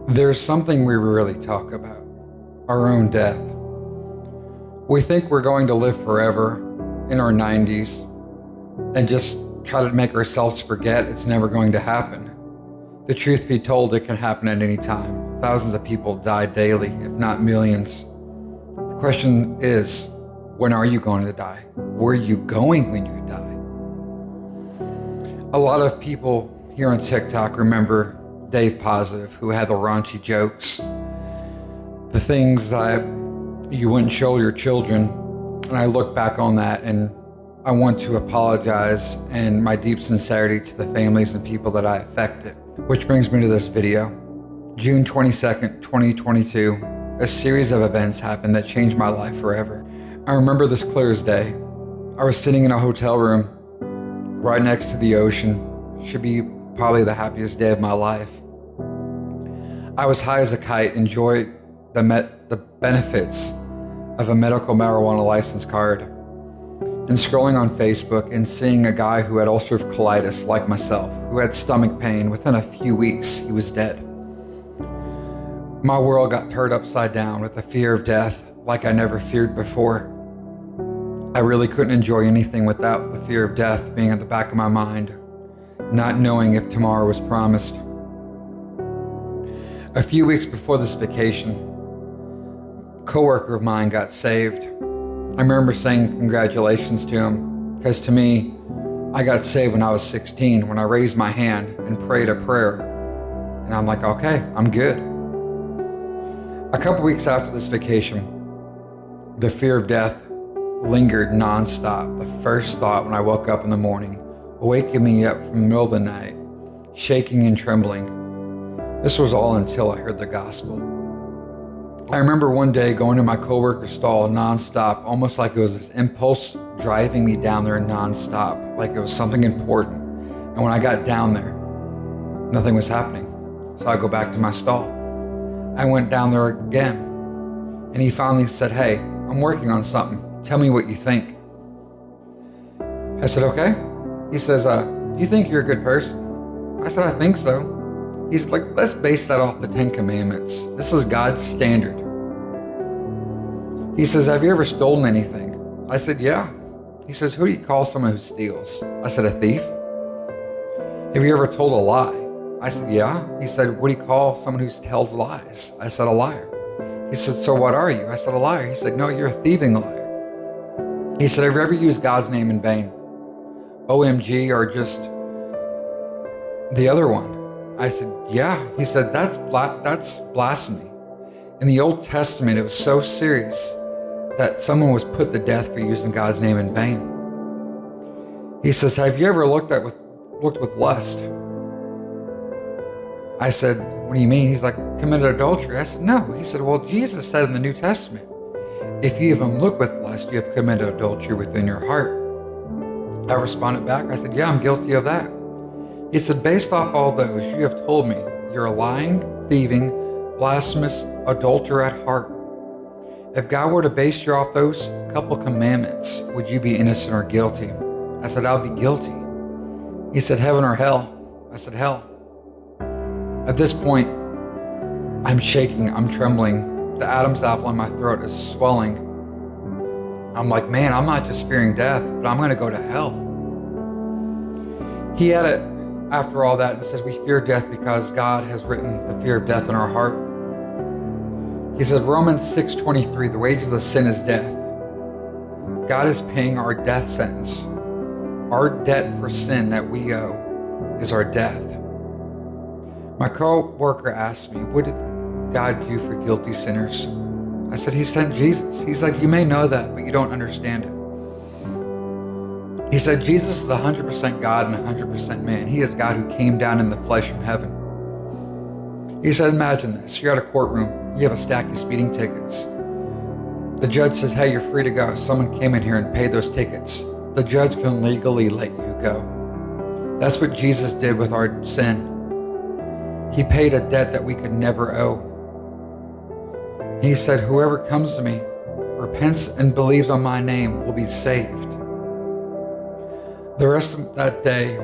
There's something we rarely talk about: our own death. We think we're going to live forever in our 90s and just try to make ourselves forget it's never going to happen. The truth be told, it can happen at any time. Thousands of people die daily, if not millions. The question is, when are you going to die? Where are you going when you die? A lot of people here on TikTok remember Dave Positive, who had the raunchy jokes, the things that you wouldn't show your children. And I look back on that and I want to apologize and my deep sincerity to the families and people that I affected. Which brings me to this video. June 22nd, 2022, a series of events happened that changed my life forever. I remember this clear as day. I was sitting in a hotel room right next to the ocean. Should be probably the happiest day of my life. I was high as a kite, enjoyed the benefits of a medical marijuana license card, and scrolling on Facebook and seeing a guy who had ulcerative colitis like myself, who had stomach pain. Within a few weeks, he was dead. My world got turned upside down with the fear of death like I never feared before. I really couldn't enjoy anything without the fear of death being at the back of my mind, not knowing if tomorrow was promised. A few weeks before this vacation, a coworker of mine got saved. I remember saying congratulations to him, because to me, I got saved when I was 16, when I raised my hand and prayed a prayer. And I'm like, okay, I'm good. A couple weeks after this vacation, the fear of death lingered nonstop. The first thought when I woke up in the morning, waking me up from the middle of the night, shaking and trembling. This was all until I heard the gospel. I remember one day going to my coworker's stall nonstop, almost like it was this impulse driving me down there nonstop, like it was something important. And when I got down there, nothing was happening. So I go back to my stall. I went down there again, and he finally said, "Hey, I'm working on something. Tell me what you think." I said, "Okay." He says, "Do you think you're a good person?" I said, "I think so." He's like, "Let's base that off the 10 Commandments. This is God's standard." He says, "Have you ever stolen anything?" I said, "Yeah." He says, "Who do you call someone who steals?" I said, "A thief." "Have you ever told a lie?" I said, "Yeah." He said, "What do you call someone who tells lies?" I said, "A liar." He said, "So what are you?" I said, "A liar." He said, "No, you're a thieving liar." He said, "Have you ever used God's name in vain? OMG or just the other one?" I said, "Yeah." He said, that's blasphemy. In the Old Testament, it was so serious that someone was put to death for using God's name in vain. He says, "Have you ever looked with lust?" I said, "What do you mean?" He's like, "Committed adultery?" I said, "No." He said, "Well, Jesus said in the New Testament, if you even look with lust, you have committed adultery within your heart." I responded back. I said, "Yeah, I'm guilty of that." He said, "Based off all those, you have told me you're a lying, thieving, blasphemous adulterer at heart. If God were to base you off those couple commandments, would you be innocent or guilty?" I said, "I'll be guilty." He said, "Heaven or hell?" I said, "Hell." At this point, I'm shaking, I'm trembling. The Adam's apple in my throat is swelling. I'm like, man, I'm not just fearing death, but I'm going to go to hell. He had it after all that and says we fear death because God has written the fear of death in our heart. He said, Romans 6:23, the wages of sin is death. God is paying our death sentence. Our debt for sin that we owe is our death. My co-worker asked me, what did God do for guilty sinners? I said, He sent Jesus. He's like, you may know that, but you don't understand it. He said, Jesus is 100% God and 100% man. He is God who came down in the flesh from heaven. He said, imagine this. You're at a courtroom. You have a stack of speeding tickets. The judge says, hey, you're free to go. Someone came in here and paid those tickets. The judge can legally let you go. That's what Jesus did with our sin. He paid a debt that we could never owe. He said, whoever comes to me, repents and believes on my name will be saved. The rest of that day,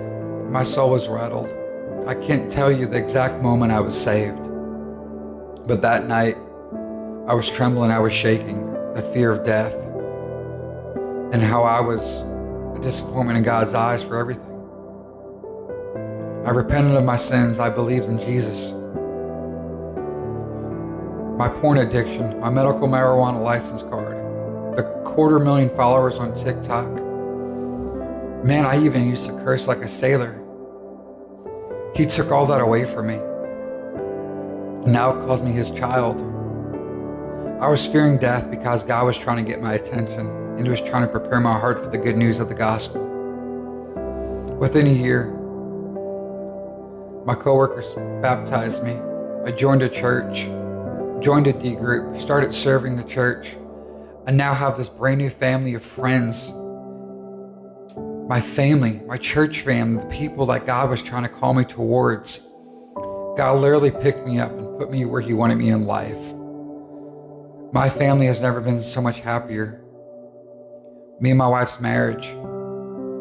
my soul was rattled. I can't tell you the exact moment I was saved. But that night, I was trembling, I was shaking, the fear of death, and how I was a disappointment in God's eyes for everything. I repented of my sins, I believed in Jesus. My porn addiction, my medical marijuana license card, the 250,000 followers on TikTok. Man, I even used to curse like a sailor. He took all that away from me. Now calls me his child. I was fearing death because God was trying to get my attention, and he was trying to prepare my heart for the good news of the gospel. Within a year, my coworkers baptized me. I joined a church, joined a D group, started serving the church. I now have this brand new family of friends. My family, my church family, the people that God was trying to call me towards. God literally picked me up and put me where he wanted me in life. My family has never been so much happier. Me and my wife's marriage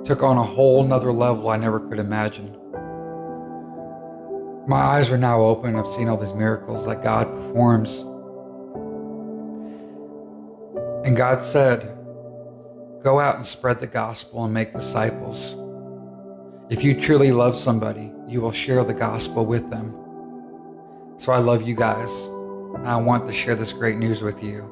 took on a whole nother level I never could imagine. My eyes are now open. I've seen all these miracles that God performs. And God said, go out and spread the gospel and make disciples. If you truly love somebody, you will share the gospel with them. So I love you guys, and I want to share this great news with you.